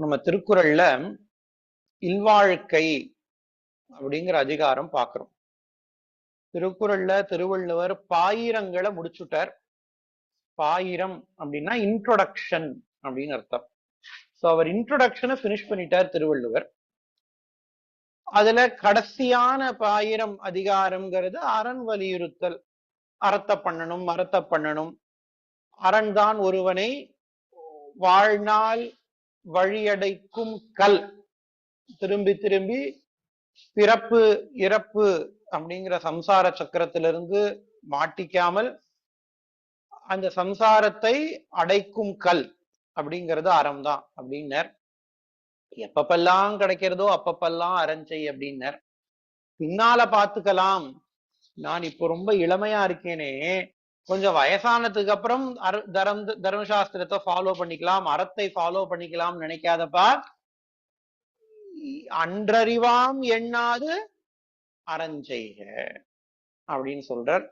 நம்ம திருக்குறள்ல இல்வாழ்க்கை அப்படிங்கிற அதிகாரம் பாக்குறோம். திருக்குறள்ல திருவள்ளுவர் பாயிரங்களை முடிச்சுட்டார். பாயிரம் அப்படின்னா இன்ட்ரோடக்ஷன் அப்படின்னு அர்த்தம். சோ அவர் இன்ட்ரோடக்ஷனை பினிஷ் பண்ணிட்டார் திருவள்ளுவர். அதுல கடைசியான பாயிரம் அதிகாரம்ங்கிறது அரண் வலியுறுத்தல். அறத்தை பண்ணணும், மரத்தை பண்ணணும். அரண் தான் ஒருவனை வாழ்நாள் வழியடைக்கும் கல். திரும்பி திரும்பி பிறப்பு இறப்பு அப்படிங்கிற சம்சார சக்கரத்திலிருந்து மாட்டிக்காமல் அந்த சம்சாரத்தை அடைக்கும் கல் அப்படிங்கிறது அறம் தான் அப்படின்னர். எப்பப்பெல்லாம் கிடைக்கிறதோ அப்பப்பெல்லாம் அறஞ்செய் அப்படின்னர். பின்னால பாத்துக்கலாம், நான் இப்போ ரொம்ப இளமையா இருக்கேனே, கொஞ்சம் வயசானதுக்கு அப்புறம் தர்மசாஸ்திரத்தை ஃபாலோ பண்ணிக்கலாம், அறத்தை ஃபாலோ பண்ணிக்கலாம் நினைக்காதப்பா. அன்றறிவாம் எண்ணாது அறஞ்செய்க அப்படின்னு சொல்றார்.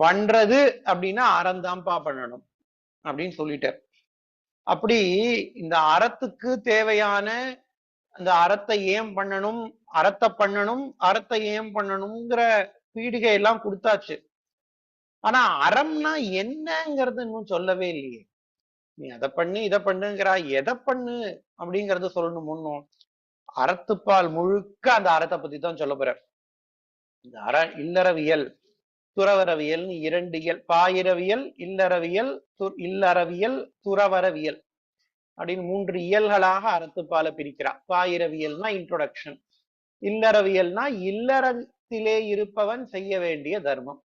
பண்றது அப்படின்னா அறந்தாம்பா பண்ணணும் அப்படின்னு சொல்லிட்டார். அப்படி இந்த அறத்துக்கு தேவையான அந்த அறத்தை ஏன் பண்ணணும், அறத்தை பண்ணணும், அறத்தை ஏன் பண்ணணுங்கிற பீடிகை எல்லாம் கொடுத்தாச்சு. ஆனா அறம்னா என்னங்கிறது இன்னும் சொல்லவே இல்லையே. நீ அதை பண்ணு இதை பண்ணுங்கிறா, எதை பண்ணு அப்படிங்கறத சொல்லணும். முன்னும் அறத்துப்பால் முழுக்க அந்த அறத்தை பத்தி தான் சொல்ல போற. இந்த இல்லறவியல் துறவரவியல் இரண்டு இயல், பாயிரவியல் இல்லறவியல் இல்லறவியல் துறவரவியல் அப்படின்னு 3 இயல்களாக அறத்துப்பால பிரிக்கிறார். பாயிரவியல்னா இன்ட்ரோடக்ஷன், இல்லறவியல்னா இல்லறத்திலே இருப்பவன் செய்ய வேண்டிய தர்மம்,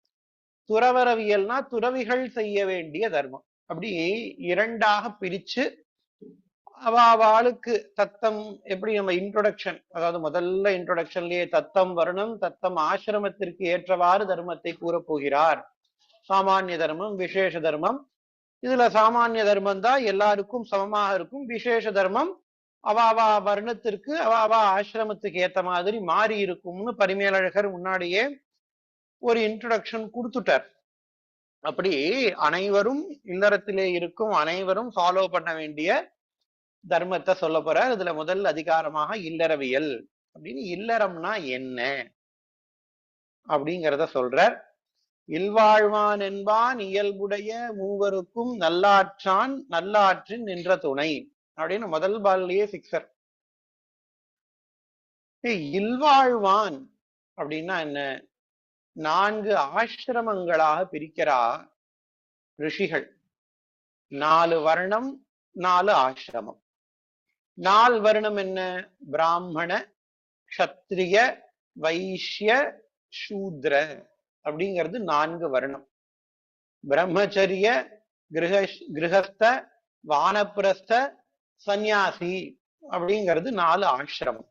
துறவரவியல்னா துறவிகள் செய்ய வேண்டிய தர்மம். அப்படி இரண்டாக பிரிச்சு அவளுக்கு தத்தம் எப்படி நம்ம இன்ட்ரோடக்ஷன், அதாவது முதல்ல இன்ட்ரோடக்ஷன்லயே தத்தம் வருணம் தத்தம் ஆசிரமத்திற்கு ஏற்றவாறு தர்மத்தை கூறப்போகிறார். சாமானிய தர்மம், விசேஷ தர்மம். இதுல சாமானிய தர்மம் தான் எல்லாருக்கும் சமமாக இருக்கும். விசேஷ தர்மம் அவா வர்ணத்திற்கு அவா ஆசிரமத்துக்கு ஏத்த மாதிரி மாறி இருக்கும்னு பரிமேலழகர் முன்னாடியே ஒரு இன்ட்ரோடக்ஷன் கொடுத்துட்டார். அப்படி அனைவரும் இல்லறத்திலே இருக்கும் அனைவரும் ஃபாலோ பண்ண வேண்டிய தர்மத்தை சொல்ல போற. இதுல முதல் அதிகாரமாக இல்லறவியல் அப்படின்னு, இல்லறம்னா என்ன அப்படிங்கிறத சொல்றார். இல்வாழ்வான் என்பான் இயல்புடைய மூவருக்கும் நல்லாற்றான் நல்லாற்றின் நின்ற துணை அப்படின்னு முதல் பால்லையே பிக்சர். இல்வாழ்வான் அப்படின்னா என்ன? 4 ஆசிரமங்களாக பிரிக்கிறா ரிஷிகள். 4 வர்ணம் 4 ஆசிரமம். 4 வருணம் என்ன? பிராமண க்ஷத்ரிய வைஷ்ய சூத்ர அப்படிங்கிறது 4 வருணம். பிரம்மச்சரிய கிரகஸ்த வானப்பிரஸ்த சந்நியாசி அப்படிங்கிறது 4 ஆசிரமம்.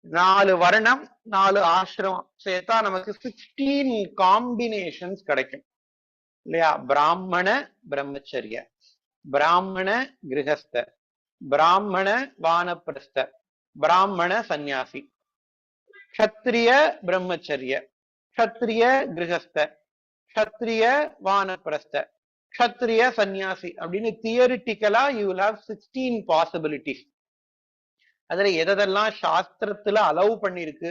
4 வருணம் 4 ஆசிரமம் சேர்த்தா நமக்கு 16 காம்பினேஷன்ஸ் கிடைக்கும் இல்லையா? பிராமண பிரம்மச்சரிய, பிராமண கிரகஸ்த, பிராமண வானப்பிரஸ்த, பிராமண சந்நியாசி, க்ஷத்ரிய பிரம்மச்சரிய, க்ஷத்ரிய கிரகஸ்த, க்ஷத்ரிய வானப்பிரஸ்த, க்ஷத்ரிய சந்நியாசி அப்படின்னு தியரிட்டிக்கலா யூ வில் ஹேவ் 16 பாசிபிலிட்டிஸ். அதுல எதெல்லாம் சாஸ்திரத்துல அலோவ் பண்ணிருக்கு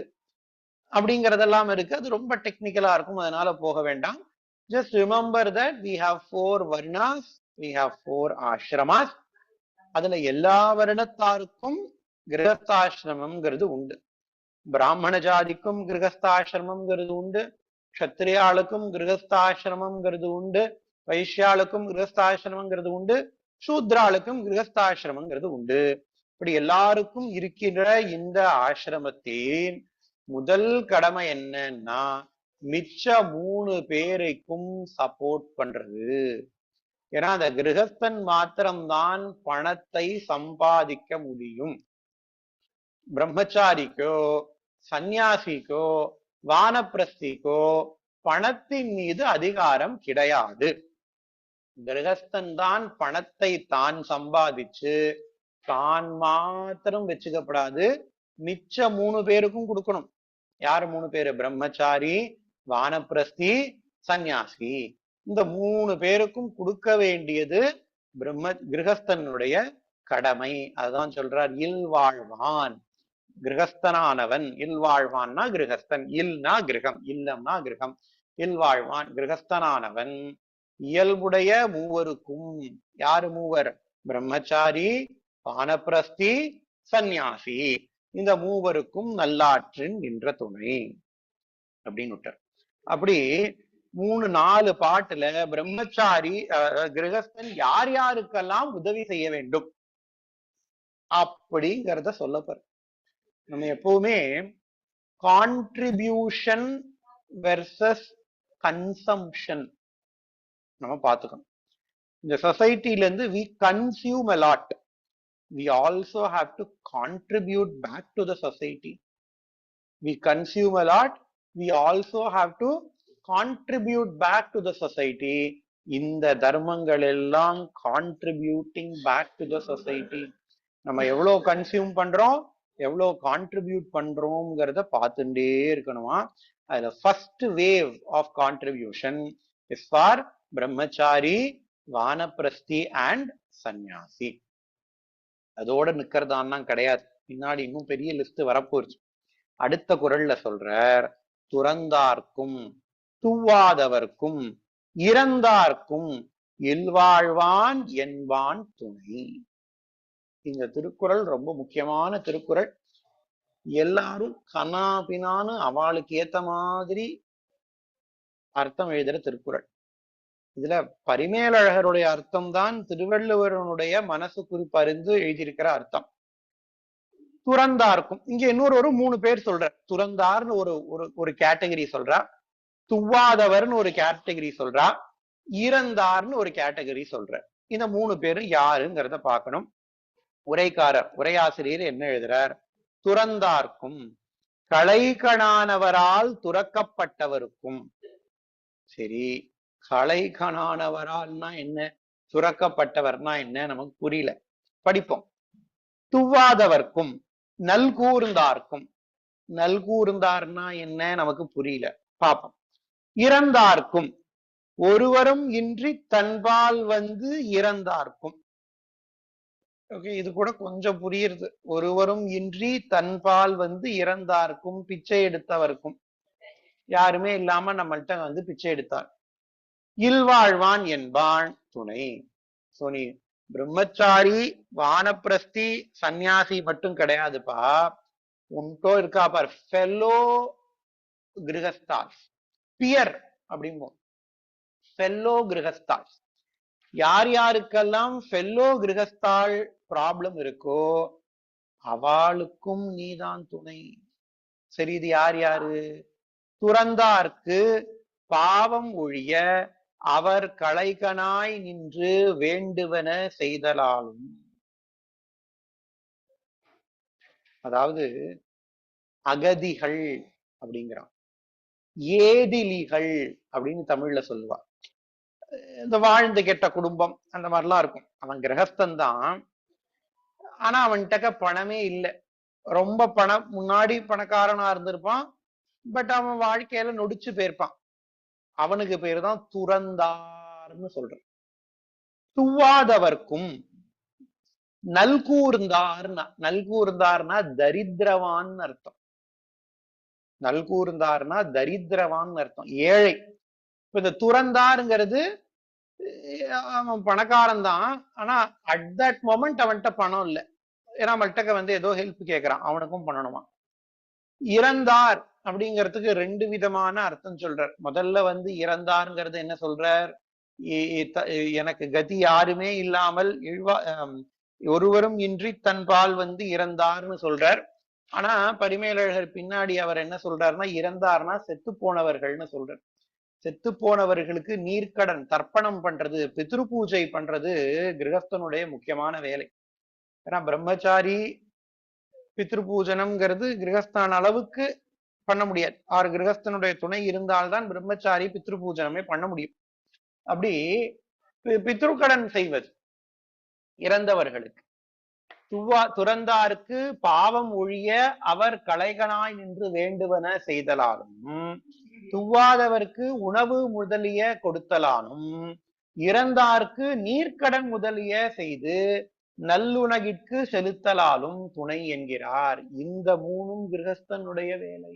அப்படிங்கறதெல்லாம் இருக்கு. அது ரொம்ப டெக்னிக்கலா இருக்கும், அதனால போக வேண்டாம். Just remember that we have 4 varnas, we have 4 ashramas. அதுல எல்லா வருணத்தாருக்கும் கிரகஸ்தாசிரமம்ங்கிறது உண்டு. பிராமண ஜாதிக்கும் கிரகஸ்தாசிரமம்ங்கிறது உண்டு, க்ஷத்ரியாளுக்கும் கிரகஸ்தாசிரமம்ங்கிறது உண்டு, வைஷ்யாளுக்கும் கிரகஸ்தாசிரமங்கிறது உண்டு, சூத்ராளுக்கும் கிரகஸ்தாசிரமங்கிறது உண்டு. இப்படி எல்லாருக்கும் இருக்கின்ற இந்த ஆசிரமத்தின் முதல் கடமை என்னன்னா மிச்ச 3 பேரைக்கும் சப்போர்ட் பண்றது. ஏன்னா அந்த கிரகஸ்தன் மாத்திரம்தான் பணத்தை சம்பாதிக்க முடியும். பிரம்மச்சாரிக்கோ சந்நியாசிக்கோ வானப்பிரஸ்திக்கோ பணத்தின் மீது அதிகாரம் கிடையாது. கிரகஸ்தன் தான் பணத்தை தான் சம்பாதிச்சு தான் மாத்திரம் வச்சுக்கப்படாது, மிச்ச 3 பேருக்கும் கொடுக்கணும். யாரு 3 பேரு? பிரம்மச்சாரி, வானப்பிரஸ்தி, சந்நியாசி. இந்த 3 பேருக்கும் கொடுக்க வேண்டியது கிரகஸ்தனுடைய கடமை. அதுதான் சொல்றார் இல்வாழ்வான். கிரகஸ்தனானவன், இல்வாழ்வான்னா கிரகஸ்தன், இல்னா கிரகம், இல்லம்னா கிரகம், இல்வாழ்வான் கிரகஸ்தனானவன் இயல்புடைய மூவருக்கும். யாரு மூவர்? பிரம்மச்சாரி, வானப்பிரஸ்தி, சந்நியாசி. இந்த மூவருக்கும் நல்லாற்றின் நின்ற துணை அப்படின்னு விட்டார். அப்படி 3-4 பாட்டுல பிரம்மச்சாரி கிரகஸ்தன் யார் யாருக்கெல்லாம் உதவி செய்ய வேண்டும் அப்படிங்கிறத சொல்லப்படுற. நம்ம எப்பவுமே கான்ட்ரிபியூஷன் வெர்சஸ் கன்சம்ஷன் நம்ம பார்த்துக்கணும். இந்த சொசைட்டில இருந்து we consume a lot, we also have to contribute back to the society. We consume a lot, we also have to contribute back to the society. இந்த தர்மங்கள் எல்லாம் contributing back to the society. நம்ம எவ்வளவு consume பண்றோம், எவ்வளவு contribute பண்றோம்ங்கிறத பார்த்துட்டே இருக்கணுமா. அதுல first wave of contribution is for brahmachari, vanaprasthi and சந்நியாசி. அதோட நிக்கிறதான்னா கிடையாது, பின்னாடி இன்னும் பெரிய லிஸ்ட் வரப்போச்சு. அடுத்த குறள்ல சொல்றார், துறந்தார்க்கும் துவாதவர்க்கும் இறந்தார்க்கும் இல்வாழ்வான் என்பான் துணை. இந்த திருக்குறள் ரொம்ப முக்கியமான திருக்குறள். எல்லாரும் கனாபினான்னு அவளுக்கு ஏத்த மாதிரி அர்த்தம் எழுதுற திருக்குறள். இதுல பரிமேலழகருடைய அர்த்தம் தான் திருவள்ளுவருடைய மனசு குறிப்பறிந்து எழுதியிருக்கிற அர்த்தம். துறந்தார்க்கும் இங்க இன்னொரு 3 பேர் சொல்ற. துறந்தார்னு ஒரு கேட்டகரி சொல்றா, துவாதவர்னு ஒரு கேட்டகரி சொல்றா, இறந்தார்னு ஒரு கேட்டகரி சொல்ற. இந்த 3 பேரும் யாருங்கிறத பார்க்கணும். உரையாசிரியர் என்ன எழுதுறார்? துறந்தார்க்கும் களைகணானவரால் துறக்கப்பட்டவருக்கும். சரி, களைகணானவரால்னா என்ன, துறக்கப்பட்டவர்னா என்ன நமக்கு புரியல, படிப்போம். துவாதவர்க்கும் நல்கூர்ந்தார்க்கும், நல்கூர்ந்தார்னா என்ன நமக்கு புரியல, பாப்போம். இறந்தார்க்கும் ஒருவரும் இன்றி தன்பால் வந்து இறந்தார்க்கும். ஓகே, இது கூட கொஞ்சம் புரியுது. ஒருவரும் இன்றி தன்பால் வந்து இறந்தார்க்கும், பிச்சை எடுத்தவர்க்கும், யாருமே இல்லாம நம்மள்ட்ட வந்து பிச்சை எடுத்தார். இல்வாழ்வான் என்பான் துணை. சோனி பிரம்மச்சாரி, வானப்பிரஸ்தி, சந்நியாசி மட்டும் கிடையாதுப்பா, உன்டோ இருக்கா பார் ஃபெல்லோ கிரகஸ்தாஸ், பியர் அப்படிம்போம், ஃபெல்லோ கிரகஸ்தாஸ். யார் யாருக்கெல்லாம் ஃபெல்லோ கிரகஸ்தால் ப்ராப்ளம் இருக்கோ அவளுக்கும் நீதான் துணை. சரி, இது யார் யாரு? துறந்தார்க்கு பாவம் ஒழிய அவர் களைகனாய் நின்று வேண்டுவன செய்தலாலும். அதாவது அகதிகள் அப்படிங்கிறான், ஏதிலிகள் அப்படின்னு தமிழ்ல சொல்லுவா. இந்த வாழ்ந்து கெட்ட குடும்பம் அந்த மாதிரிலாம் இருக்கும். அவன் கிரகஸ்தன் தான், ஆனா அவன்கிட்ட பணமே இல்லை. ரொம்ப முன்னாடி பணக்காரனா இருந்திருப்பான், பட் அவன் வாழ்க்கையில நொடிச்சு போயிருப்பான். அவனுக்கு பேரு தான் துறந்தார்னு சொல்றான். துவாதவர்க்கும் நல்கூர்ந்தார்னா தரித்திரவான் அர்த்தம். நல்கூர்ந்தார்னா தரித்திரவான் அர்த்தம், ஏழை. இப்ப இந்த துறந்தாருங்கிறது அவன் பணக்காரன் தான், ஆனா அட் தட் மொமெண்ட் அவன்கிட்ட பணம் இல்லை. ஏன்னா அவன்கிட்ட வந்து ஏதோ ஹெல்ப் கேட்கிறான், அவனுக்கும் பண்ணணுமா. இறந்தார் அப்படிங்கிறதுக்கு 2 விதமான அர்த்தம் சொல்றார். முதல்ல வந்து இறந்தாருங்கிறது என்ன சொல்றார், எனக்கு கதி யாருமே இல்லாமல் ஒருவரும் இன்றி தன்பால் வந்து இறந்தார்னு சொல்றார். ஆனா பரிமேலழகர் பின்னாடி அவர் என்ன சொல்றாருன்னா, இறந்தார்னா செத்து போனவர்கள்னு சொல்றார். செத்து போனவர்களுக்கு நீர்க்கடன் தர்ப்பணம் பண்றது, பித்ரு பூஜை பண்றது கிரகஸ்தனுடைய முக்கியமான வேலை. ஏன்னா பிரம்மச்சாரி பித்ரு பூஜனம்ங்கிறது கிரகஸ்தான் அளவுக்கு பண்ண முடியாது. கிரகஸ்தனுடைய துணை இருந்தால்தான் பிரம்மச்சாரி பித்ரு பூஜனமே பண்ண முடியும். அப்படி பித்ருக்கடன் செய்வது இறந்தவர்களுக்கு. துறந்தார்க்கு பாவம் ஒழிய அவர் களைகனாய் நின்று வேண்டுவன செய்தலாலும், துவாதவர்க்கு உணவு முதலிய கொடுத்தலாலும், இறந்தார்க்கு நீர்க்கடன் முதலிய செய்து நல்லுணகிற்கு செலுத்தலாலும் துணை என்கிறார். இந்த மூணும் கிரகஸ்தனுடைய வேலை.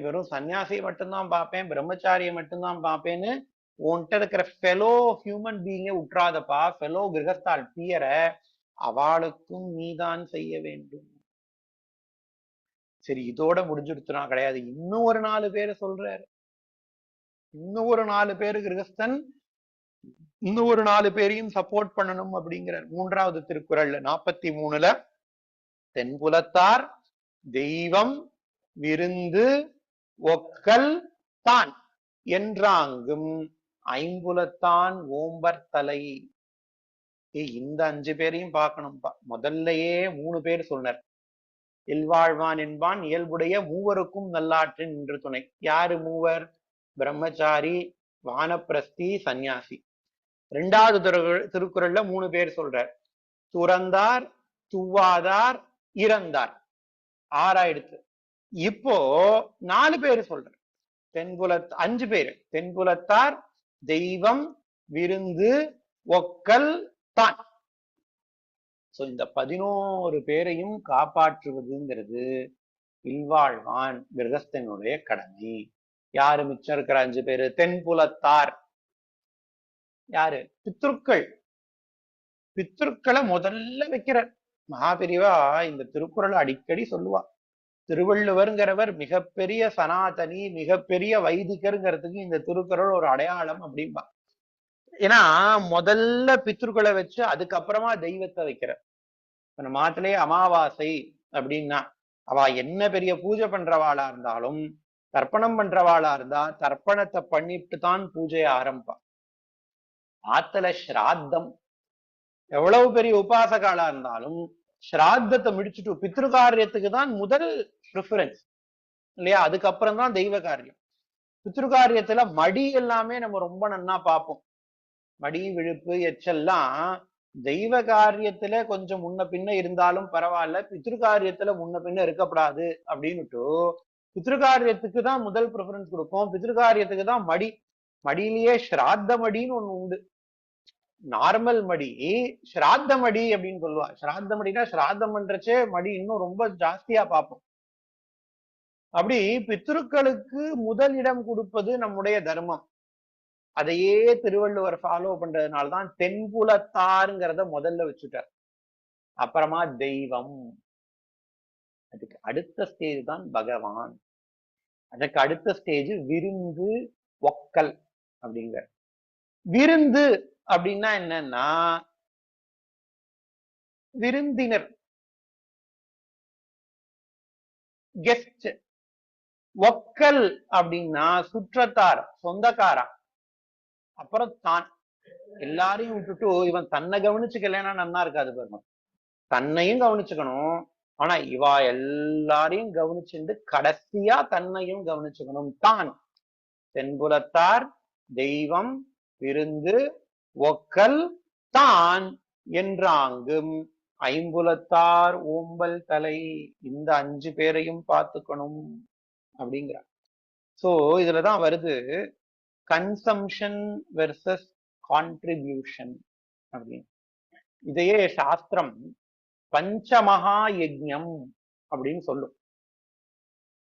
வெறும் சன்னியாசியை மட்டும்தான் பார்ப்பேன், பிரம்மச்சாரியை மட்டும்தான் பார்ப்பேன்னு உன்கிட்ட இருக்கிற ஃபெலோ ஹியூமன் பீயிங்க உற்றாதப்பா. ஃபெலோ கிரகஸ்தால் பியரை அவளுக்கும் நீதான் செய்ய வேண்டும். சரி, இதோட முடிஞ்சுடுத்துனா கிடையாது, இன்னும் ஒரு 4 பேரை சொல்றாரு. இன்னும் ஒரு 4 பேரு கிரகஸ்தன் இன்னும் ஒரு 4 பேரையும் சப்போர்ட் பண்ணணும் அப்படிங்கிறார். 3வது திருக்குறள்ல 43ல தென்புலத்தார் தெய்வம் விருந்து ஒக்கல் தான் என்றாங்கும் ஐம்புலத்தான் ஓம்பர் தலை. இந்த 5 பேரையும் பார்க்கணும்பா. முதல்லயே 3 பேர் சொன்னார். இல்வாழ்வான் என்பான் இயல்புடைய மூவருக்கும் நல்லாற்றின் என்று துணை. யாரு மூவர்? பிரம்மச்சாரி, வானப்பிரஸ்தி, சந்நியாசி. 2வது திருக்குறள்ல 3 பேர் சொல்றார். துறந்தார், துவாதார், இறந்தார். 6 இப்போ 4 பேர் சொல்ற. 5 பேரு. தென்புலத்தார் தெய்வம் விருந்து ஒக்கல் தான். இந்த 11 பேரையும் காப்பாற்றுவதுங்கிறது இல்வாழ்வான் கிரகஸ்தனுடைய கடமை. யாரு மிச்சம் இருக்கிற 5 பேரு? தென்புலத்தார் யாரு? பித்ருக்கள். பித்ருக்களை முதல்ல வைக்கிறார் மகாபிரிவா. இந்த திருக்குறளை அடிக்கடி சொல்லுவா. திருவள்ளுவர்ங்கிறவர் மிகப்பெரிய சனாதனி, மிகப்பெரிய வைதிகருங்கிறதுக்கு இந்த திருக்குறள் ஒரு அடையாளம் அப்படின்பா. ஏன்னா முதல்ல பித்ருக்களை வச்சு அதுக்கப்புறமா தெய்வத்தை வைக்கிற. நம்ம மாத்திலேயே அமாவாசை அப்படின்னா அவ என்ன பெரிய பூஜை பண்றவாளா இருந்தாலும், தர்ப்பணம் பண்றவாளா இருந்தா தர்ப்பணத்தை பண்ணிட்டு தான் பூஜையை ஆரம்பிப்பா. ஆத்துல ஸ்ராத்தம் எவ்வளவு பெரிய உபாசகாலா இருந்தாலும் ஸ்ராத்தத்தை முடிச்சுட்டு பித்ருகாரியத்துக்கு தான் முதல் ப்ரிஃபரன்ஸ் இல்லையா? அதுக்கப்புறம் தான் தெய்வ காரியம். பித்ருகாரியத்துல மடி எல்லாமே நம்ம ரொம்ப நன்னா பார்ப்போம். மடி விழுப்பு எச்செல்லாம் தெய்வ காரியத்துல கொஞ்சம் முன்ன பின்ன இருந்தாலும் பரவாயில்ல, பித்ருகாரியத்துல முன்ன பின்ன இருக்கப்படாது அப்படின்னுட்டு பித்ருகாரியத்துக்கு தான் முதல் ப்ரிஃபரன்ஸ் கொடுப்போம். பித்ருகாரியத்துக்கு தான் மடி. மடியிலேயே ஸ்ராத்த மடின்னு ஒண்ணு உண்டு. நார்மல் மடி, ஸ்ராத்த மடி அப்படின்னு சொல்லுவா. ஸ்ராத்த மடினா ஸ்ராத்தம் பண்றச்சே மடி இன்னும் ரொம்ப ஜாஸ்தியா பார்ப்போம். அப்படி பித்ருக்களுக்கு முதலிடம் கொடுப்பது நம்முடைய தர்மம். அதையே திருவள்ளுவர் ஃபாலோ பண்றதுனால்தான் தென்புலத்தாருங்கிறத முதல்ல வச்சுட்டார். அப்புறமா தெய்வம். அதுக்கு அடுத்த ஸ்டேஜ் தான் பகவான். அதுக்கு அடுத்த ஸ்டேஜ் விருந்து ஒக்கல் அப்படிங்கிற. விருந்து அப்படின்னா என்னன்னா விருந்தினர், கெஸ்ட். ஒக்கல் அப்படின்னா சுற்றத்தார், சொந்தக்காரா. அப்புறம் தான். எல்லாரையும் விட்டுட்டு இவன் தன்னை கவனிச்சுக்கலன்னா நன்னா இருக்காது பாருங்க. தன்னையும் கவனிச்சுக்கணும், ஆனா இவா எல்லாரையும் கவனிச்சுட்டு கடைசியா தன்னையும் கவனிச்சுக்கணும். தான் தென்புலத்தார் தெய்வம் விருந்து ஒக்கல் தான் என்றாங்கும் ஐம்புலத்தார் ஓம்பல் தலை. இந்த 5 பேரையும் பார்த்துக்கணும் அப்படிங்கிறார். சோ இதுலதான் வருது கன்சம்ஷன் வெர்சஸ் கான்ட்ரிபியூஷன் அப்படின்னு. இதையே சாஸ்திரம் பஞ்சமகா யஜ்ஞம் அப்படின்னு சொல்லும்.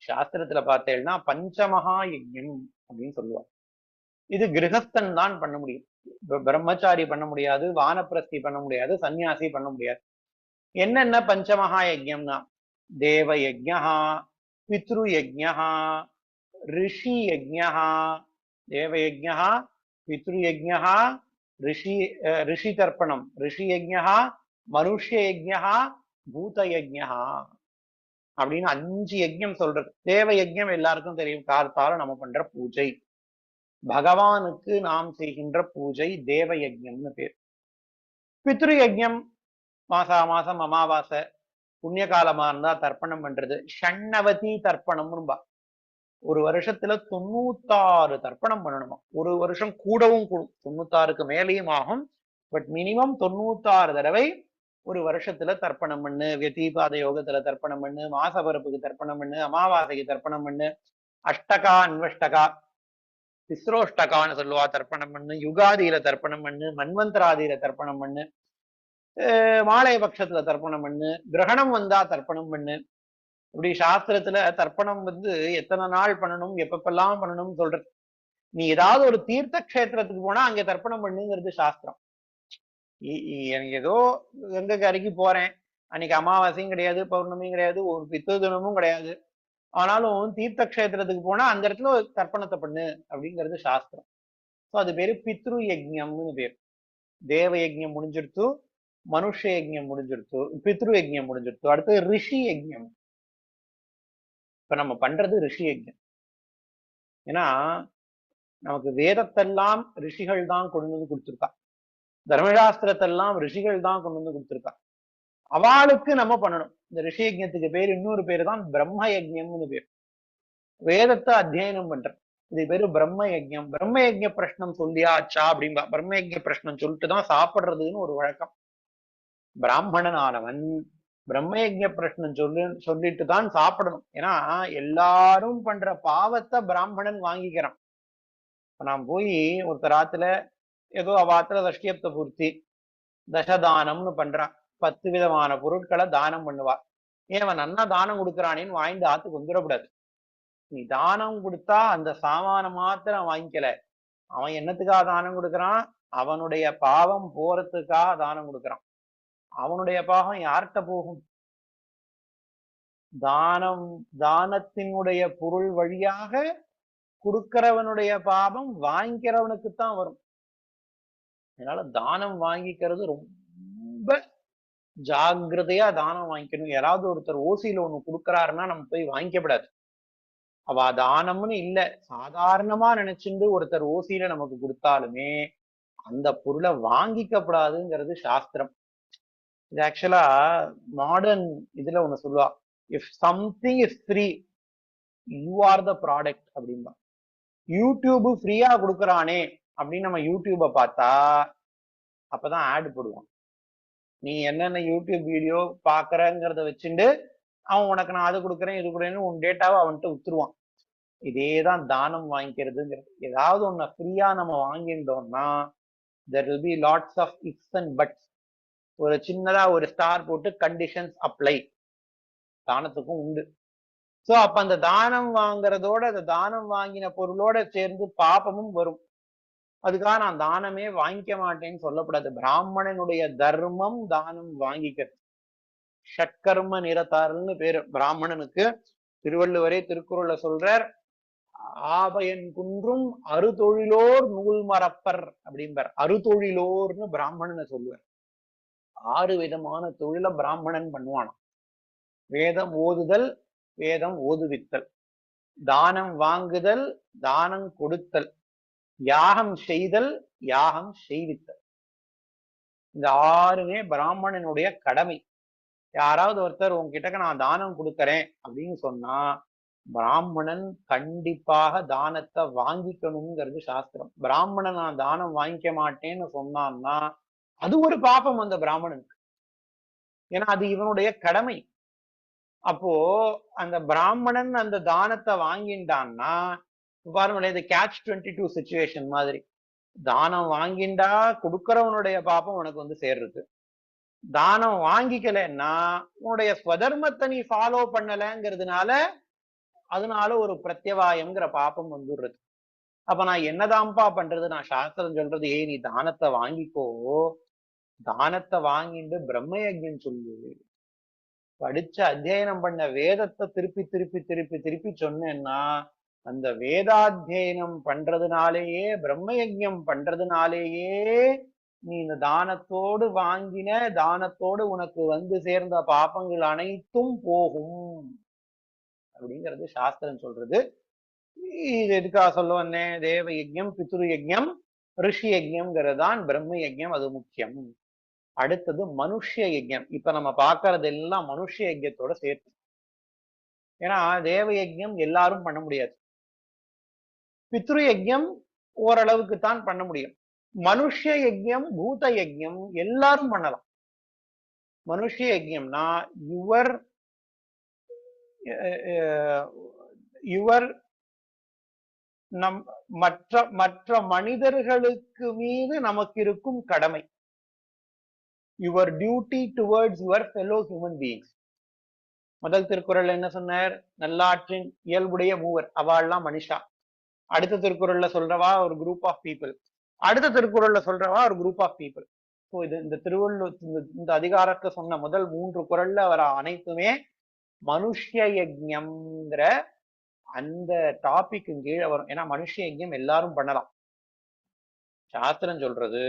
சாஸ்திரத்துல பார்த்தேன்னா பஞ்சமகா யஜ்ஞம் அப்படின்னு சொல்லுவார். இது கிரகஸ்தன் தான் பண்ண முடியும். பிரம்மச்சாரி பண்ண முடியாது, வானப்பிரஸ்தி பண்ண முடியாது, சன்னியாசி பண்ண முடியாது. என்னென்ன பஞ்சமகா யஜ்ஞம்னா தேவ யஜ்ஞா, பித்ரு யஜ்ஞா, ரிஷி யஜ்ஞா. தேவ யஜ்ஞா, பித்ரு யஜ்ஞா, ரிஷி தர்ப்பணம், ரிஷி யஜ்ஞா, மனுஷ்ய யஜ்ஞா, பூத யஜ்ஞா அப்படின்னு 5 யஜ்ஞம் சொல்றது. தேவ யஜ்ஞம் எல்லாருக்கும் தெரியும், கார்த்தால நம்ம பண்ற பூஜை, பகவானுக்கு நாம் செய்கின்ற பூஜை தேவ யஜ்ஞம்னு பேர். பித்ரு யஜ்ஞம் மாசா மாசம் அமாவாசை புண்ணிய காலமா இருந்தா தர்ப்பணம் பண்றது. ஷண்ணவதி தர்ப்பணம்னுபா. ஒரு வருஷத்துல 96 தர்ப்பணம் பண்ணணுமா. ஒரு வருஷம் கூடவும் கூடும், 96க்கு மேலேயும் ஆகும். பட் மினிமம் 96 தடவை ஒரு வருஷத்துல தர்ப்பணம் பண்ணு. வியதீபாத யோகத்துல தர்ப்பணம் பண்ணு, மாசபரப்புக்கு தர்ப்பணம் பண்ணு, அமாவாசைக்கு தர்ப்பணம் பண்ணு, அஷ்டகா அன்வஷ்டகா திஸ்ரோஷ்டகான்னு சொல்லுவா தர்ப்பணம் பண்ணு, யுகாதியில தர்ப்பணம் பண்ணு, மன்வந்தராதியில தர்ப்பணம் பண்ணு. மாலை பட்சத்துல தர்ப்பணம் பண்ணு, கிரகணம் வந்தா தர்ப்பணம் பண்ணு. இப்படி சாஸ்திரத்துல தர்ப்பணம் எத்தனை நாள் பண்ணணும், எப்பப்பெல்லாம் பண்ணணும்னு சொல்றது. நீ ஏதாவது ஒரு தீர்த்த கஷேத்திரத்துக்கு போனா அங்க தர்ப்பணம் பண்ணுங்கிறது சாஸ்திரம். எனக்கு ஏதோ கங்கை கரைக்கு போறேன், அன்னைக்கு அமாவாசையும் கிடையாது, பௌர்ணமியும் கிடையாது, ஒரு பித்ரு தினமும் கிடையாது, ஆனாலும் தீர்த்த கஷேத்திரத்துக்கு போனா அந்த இடத்துல ஒரு தர்ப்பணத்தை பண்ணு அப்படிங்கிறது சாஸ்திரம். சோ அது பேரு பித்ரு யஜ்யம்னு பேரு. தேவ யஜ்யம் முடிஞ்சிருத்து, மனுஷ யஜ்யம் முடிஞ்சிருத்து, பித்ரு யஜ்யம் முடிஞ்சிருத்து, அடுத்து ரிஷி யஜ்யம். இப்ப நம்ம பண்றது ரிஷி யஜ்யம். ஏன்னா நமக்கு வேதத்தெல்லாம் ரிஷிகள் தான் கொண்டு வந்து கொடுத்திருக்கா, தர்மசாஸ்திரத்தெல்லாம் ரிஷிகள் தான் கொண்டு வந்து கொடுத்திருக்கா. அவளுக்கு நம்ம பண்ணணும். இந்த ரிஷி யஜ்யத்துக்கு பேர், இன்னொரு பேரு தான் பிரம்ம யஜ்யம்னு பேர். வேதத்தை அத்தியனம் பண்ற இது பேரு பிரம்ம யஜ்யம். பிரம்ம யஜ்ய பிரஷ்னம் சொல்லியாச்சா அப்படின்பா. பிரம்ம யஜ்ய பிரஷ்னம் சொல்லிட்டு தான் சாப்பிடுறதுன்னு ஒரு வழக்கம். பிராமணன் ஆனவன் பிரம்மயஜ்ய பிரஷ்னம் சொல்லிட்டு தான் சாப்பிடணும். ஏன்னா எல்லாரும் பண்ற பாவத்தை பிராமணன் வாங்கிக்கிறான். நான் போய் ஒருத்தர் ஆத்துல ஏதோ அவாத்துல தஷ்டியப்த பூர்த்தி தசதானம்னு பண்றான், 10 விதமான பொருட்களை தானம் பண்ணுவா. ஏன் அவன் நன்னா தானம் கொடுக்கறானேன்னு வாங்கிட்டு ஆத்துக்கு வந்துடக்கூடாது. நீ தானம் கொடுத்தா அந்த சாமான மாத்திரம் வாங்கிக்கல, அவன் என்னத்துக்காக தானம் கொடுக்கறான், அவனுடைய பாவம் போறதுக்காக தானம் கொடுக்கறான். அவனுடைய பாவம் யார்கிட்ட போகும்? தானத்தினுடைய பொருள் வழியாக கொடுக்கிறவனுடைய பாவம் வாங்கிக்கிறவனுக்குத்தான் வரும். அதனால தானம் வாங்கிக்கிறது ரொம்ப ஜாகிரதையா தானம் வாங்கிக்கணும். யாராவது ஒருத்தர் ஓசியில ஒண்ணு கொடுக்கறாருன்னா நம்ம போய் வாங்கிக்கப்படாது. அவ தானம்னு இல்ல, சாதாரணமா நினைச்சுட்டு ஒருத்தர் ஓசியில நமக்கு கொடுத்தாலுமே அந்த பொருளை வாங்கிக்கப்படாதுங்கிறது சாஸ்திரம். இது ஆக்சுவலா மாடர்ன் இதுல ஒண்ணு சொல்லுவா, if something is free you are the product அப்படின்பா. யூடியூப் ஃப்ரீயா கொடுக்கறானே அப்படின்னு நம்ம யூடியூப பார்த்தா அப்பதான் ஆட் போடுவான். நீ என்னென்ன யூடியூப் வீடியோ பாக்குறங்கிறத வச்சுட்டு அவன் உனக்கு நான் அது கொடுக்குறேன் இது கொடுக்குறேன்னு உன் டேட்டாவை அவன்கிட்ட வித்துருவான். இதேதான் தானம் வாங்கிக்கிறதுங்கிறது. ஏதாவது ஒண்ணு ஃப்ரீயா நம்ம வாங்கிட்டோம்னா there will be lots of ifs and buts. ஒரு சின்னதா ஒரு ஸ்டார் போட்டு கண்டிஷன்ஸ் அப்ளை தானத்துக்கும் உண்டு. சோ அப்ப அந்த தானம் வாங்குறதோட அந்த தானம் வாங்கின பொருளோட சேர்ந்து பாபமும் வரும். அதுக்காக நான் தானமே வாங்கிக்க மாட்டேன்னு சொல்லக்கூடாது. பிராமணனுடைய தர்மம் தானம் வாங்கிக்கிறது. ஷட்கர்ம நிரதாரல்னு பேரு பிராமணனுக்கு. திருவள்ளுவரே திருக்குறள்ல சொல்றார், ஆபயன் குன்றும் அறுதொழிலோர் நூல் மறப்பர் அப்படிம்பார். அறுதொழிலோர்னு பிராமணனை சொல்லுவார். 6 விதமான தொழில பிராமணன் பண்ணுவான். வேதம் ஓதுதல், வேதம் ஓதுவித்தல், தானம் வாங்குதல், தானம் கொடுத்தல், யாகம் செய்தல், யாகம் செய்வித்தல். இந்த 6மே பிராமணனுடைய கடமை. யாராவது ஒருத்தர் உங்ககிட்ட நான் தானம் கொடுக்கறேன் அப்படின்னு சொன்னா பிராமணன் கண்டிப்பாக தானத்தை வாங்கிக்கணுங்கிறது சாஸ்திரம். பிராமணன் நான் தானம் வாங்கிக்க மாட்டேன்னு சொன்னான்னா அது ஒரு பாபம் அந்த பிராமணனுக்கு. ஏன்னா அது இவனுடைய கடமை. அப்போ அந்த பிராமணன் அந்த தானத்தை வாங்கிட்டான்னா பாருங்களேன், இது catch 22 சிச்சுவேஷன் மாதிரி. தானம் வாங்கிண்டா கொடுக்கறவனுடைய பாப்பம் உனக்கு சேர்றது. தானம் வாங்கிக்கலன்னா உன்னுடைய ஸ்வதர்மத்தை நீ ஃபாலோ பண்ணலங்கிறதுனால அதனால ஒரு பிரத்யவாயம்ங்கிற பாப்பம் வந்துடுறது. அப்ப நான் என்னதான்ப்பா பண்றது? நான் சாஸ்திரம் சொல்றது, ஏய் நீ தானத்தை வாங்கிக்கோ, தானத்தை வாங்கிட்டு பிரம்ம யஜ்யம் சொல்லு, படிச்ச அத்தியனம் பண்ண வேதத்தை திருப்பி திருப்பி திருப்பி திருப்பி சொன்னேன்னா அந்த வேதாத்தியனம் பண்றதுனாலேயே பிரம்ம யஜ்யம் பண்றதுனாலேயே நீ இந்த தானத்தோடு வாங்கின தானத்தோடு உனக்கு சேர்ந்த பாப்பங்கள் அனைத்தும் போகும் அப்படிங்கிறது சாஸ்திரம் சொல்றது. இது எதுக்காக சொல்ல வந்தேன்? தேவ யஜ்யம், பித்ரு யஜ்யம், ரிஷி யஜ்யம்ங்கிறது தான் பிரம்ம யஜ்யம், அது முக்கியம். அடுத்தது மனுஷ யஜ்யம். இப்ப நம்ம பாக்குறது எல்லாம் மனுஷ யஜ்யத்தோட சேர்த்து. ஏன்னா தேவ யஜ்யம் எல்லாரும் பண்ண முடியாது, பித்ரு யஜ்யம் ஓரளவுக்கு தான் பண்ண முடியும். மனுஷ யஜ்யம், பூத யஜ்யம் எல்லாரும் பண்ணலாம். மனுஷ யஜ்யம்னா யுவர் யுவர் நம் மற்ற மற்ற மனிதர்களுக்கு மீது நமக்கு இருக்கும் கடமை. Your duty towards your fellow human beings. முதல் திருக்குறள் என்ன சொன்னார்? நல்லாற்றின் இயல்புடைய மூவர், அவாள்லாம் மனுஷா. அடுத்த திருக்குறள்ல சொல்றவா ஒரு குரூப் ஆஃப் பீப்புள், அடுத்த திருக்குறள்ல சொல்றவா ஒரு குரூப் ஆஃப் பீப்புள். ஸோ இது இந்த திருவள்ளுவர் இந்த அதிகாரத்தை சொன்ன முதல் 3 குறள்ல வர அனைத்துமே மனுஷ்ய யஜ்ஞம்ங்கிற அந்த டாபிக் கீழே வரும். ஏன்னா மனுஷ யஜ்ஞம் எல்லாரும் பண்ணலாம். சாஸ்திரம் சொல்றது,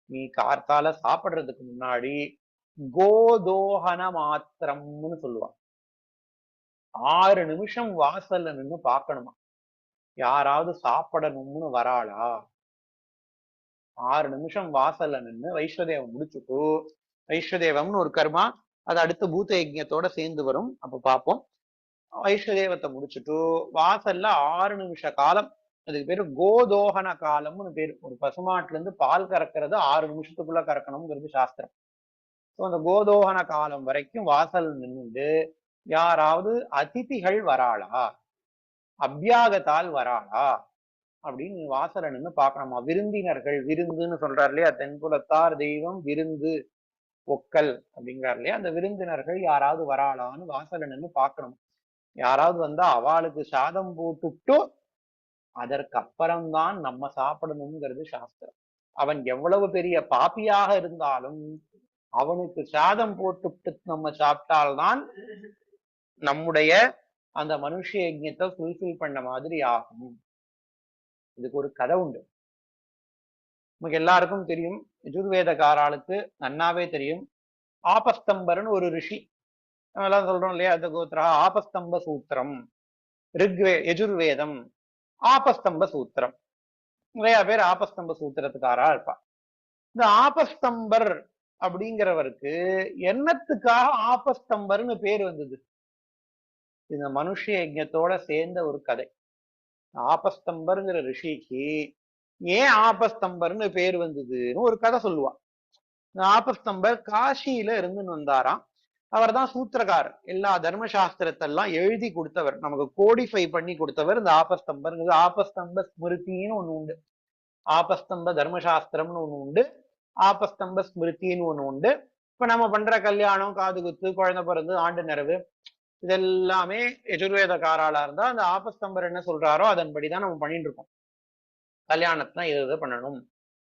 நீ கார்த்தால சாப்பிடுறதுக்கு முன்னாடி கோதோகன மாத்திரம்னு சொல்லுவான். 6 நிமிஷம் வாசல்ல நின்னு பார்க்கணுமா, யாராவது சாப்பிடணும்னு வராளா. 6 நிமிஷம் வாசல்ல நின்னு வைஸ்வதேவம் முடிச்சுட்டு, வைஸ்வதேவம்னு ஒரு கர்மா, அது அடுத்த பூத யஜ்ஞத்தோட சேர்ந்து வரும், அப்ப பார்ப்போம். வைஸ்வதேவத்தை முடிச்சுட்டு வாசல்ல 6 நிமிஷ காலம், அதுக்கு பேரு கோதோகன காலம்னு பேரு. ஒரு பசுமாட்டுல இருந்து பால் கறக்கிறது 6 நிமிஷத்துக்குள்ள கறக்கணுங்கிறது சாஸ்திரம். ஸோ அந்த கோதோகன காலம் வரைக்கும் வாசல் நின்று யாராவது அதிதிகள் வராளா, அபியாகத்தால் வராளா அப்படின்னு நீ வாசல நின்று பார்க்கணுமா. விருந்தினர்கள், விருந்துன்னு சொல்றாரு இல்லையா, தென்புலத்தார் தெய்வம் விருந்து ஒக்கல் அப்படிங்கிறார் இல்லையா, அந்த விருந்தினர்கள் யாராவது வராளான்னு வாசல நின்று பார்க்கணும். யாராவது வந்தா அவளுக்கு சாதம் போட்டுட்டு அதற்கு அப்புறம்தான் நம்ம சாப்பிடணுங்கிறது சாஸ்திரம். அவன் எவ்வளவு பெரிய பாப்பியாக இருந்தாலும் அவனுக்கு சாதம் போட்டுட்டு நம்ம சாப்பிட்டால்தான் நம்முடைய அந்த மனுஷ யஜ்ஞத்தை ஃபுல்ஃபில் பண்ண மாதிரி ஆகும். இதுக்கு ஒரு கதை உண்டு. நமக்கு எல்லாருக்கும் தெரியும், யஜுர்வேதக்காராளுக்கு நன்னாவே தெரியும். ஆபஸ்தம்பர்னு ஒரு ரிஷி, நம்ம எல்லாம் சொல்றோம் இல்லையா, அந்த கோத்திரா ஆபஸ்தம்ப சூத்திரம், யஜுர்வேதம் ஆபஸ்தம்ப சூத்திரம். நிறைய பேர் ஆபஸ்தம்ப சூத்திரத்துக்காரா இருப்பா. இந்த ஆபஸ்தம்பர் அப்படிங்கிறவருக்கு என்னத்துக்காக ஆபஸ்தம்பர்னு பேர் வந்தது? இந்த மனுஷ யஜ்ஞத்தோட சேர்ந்த ஒரு கதை. ஆபஸ்தம்பர்ங்கிற ரிஷிக்கு ஏன் ஆபஸ்தம்பர்னு பேர் வந்ததுன்னு ஒரு கதை சொல்லுவா. ஆபஸ்தம்பர் காசியில இருந்துன்னு வந்தாராம். அவர் தான் சூத்திரக்காரர், எல்லா தர்மசாஸ்திரத்தெல்லாம் எழுதி கொடுத்தவர், நமக்கு கோடிஃபை பண்ணி கொடுத்தவர் இந்த ஆபஸ்தம்பர். ஆபஸ்தம்ப ஸ்மிருதின்னு ஒண்ணு உண்டு, ஆபஸ்தம்ப தர்மசாஸ்திரம்னு ஒண்ணு உண்டு, ஆபஸ்தம்ப ஸ்மிருதின்னு ஒண்ணு உண்டு. இப்ப நம்ம பண்ற கல்யாணம், காது குத்து, குழந்தை பிறந்து, ஆண்டு நிறைவு, இதெல்லாமே யஜுர்வேதக்காராளா இருந்தா அந்த ஆபஸ்தம்பர் என்ன சொல்றாரோ அதன்படிதான் நம்ம பண்ணிட்டு இருக்கோம். கல்யாணத்துனா இது பண்ணணும்,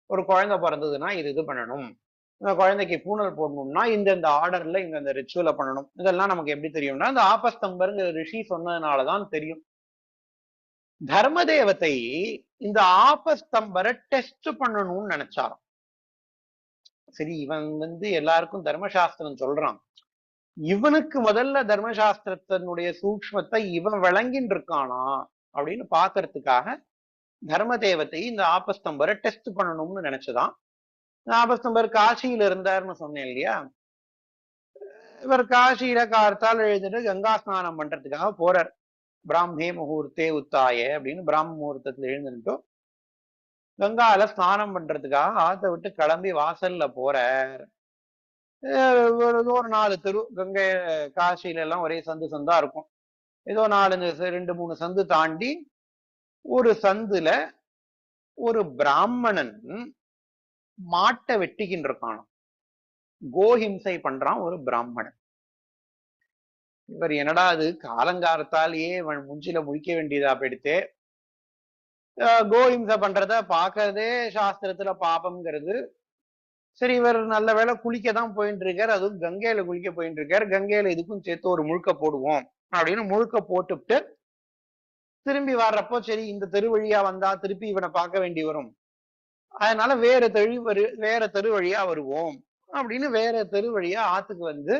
ஒரு குழந்தை பிறந்ததுன்னா இது பண்ணணும், இந்த குழந்தைக்கு பூணல் போடணும்னா இந்த ஆர்டர்ல இந்த ரிச்சுவலை பண்ணணும். இதெல்லாம் நமக்கு எப்படி தெரியும்னா இந்த ஆபஸ்தம்பருங்கிற ரிஷி சொன்னதுனாலதான் தெரியும். தர்ம தேவத்தை இந்த ஆபஸ்தம்பரை டெஸ்ட் பண்ணணும்னு நினைச்சாராம். சரி, இவன் எல்லாருக்கும் தர்மசாஸ்திரம் சொல்றான், இவனுக்கு முதல்ல தர்மசாஸ்திரத்தினுடைய சூக்ஷ்மத்தை இவன் விளங்கின்னு இருக்கானா அப்படின்னு பாக்குறதுக்காக தர்ம தேவத்தை இந்த ஆபஸ்தம்பரை டெஸ்ட் பண்ணணும்னு நினைச்சுதான். ஆபஸ்தம்பர் காசியில இருந்தாருன்னு சொன்னேன் இல்லையா, இவர் காசியில கார்த்தால் எழுதிட்டு கங்கா ஸ்நானம் பண்றதுக்காக போறார். பிராமே முகூர்த்தே உத்தாய அப்படின்னு பிராம முகூர்த்தத்துல எழுந்துட்டோம் கங்கால ஸ்நானம் பண்றதுக்காக ஆத்த விட்டு கிளம்பி வாசல்ல போறார். ஒரு 4 தெரு, கங்கை காசியில எல்லாம் ஒரே சந்து சந்தா இருக்கும். ஏதோ 2-3 சந்து தாண்டி ஒரு சந்துல ஒரு பிராமணன் மாட்டை வெட்டிக்கின்னு இருக்கான், கோஹிம்சை பண்றான் ஒரு பிராமணன். இவர் என்னடா அது காலங்காலத்தாலேயே முஞ்சில முழிக்க வேண்டியதா போயிடுத்து, கோஹிம்சை பண்றத பாக்குறதே சாஸ்திரத்துல பாபம்ங்கிறது. சரி, இவர் நல்ல வேலை குளிக்க தான் போயிட்டு இருக்காரு, அதுவும் கங்கையில குளிக்க போயிட்டு இருக்காரு, கங்கையில இதுக்கும் சேர்த்து ஒரு முழுக்க போடுவோம் அப்படின்னு முழுக்க போட்டுவிட்டு திரும்பி வர்றப்போ சரி இந்த தெரு வழியா வந்தா திருப்பி இவனை பார்க்க வேண்டி வரும், அதனால வேற தெரு வழியா வருவோம் அப்படின்னு வேற தெரு வழியா ஆத்துக்கு வந்து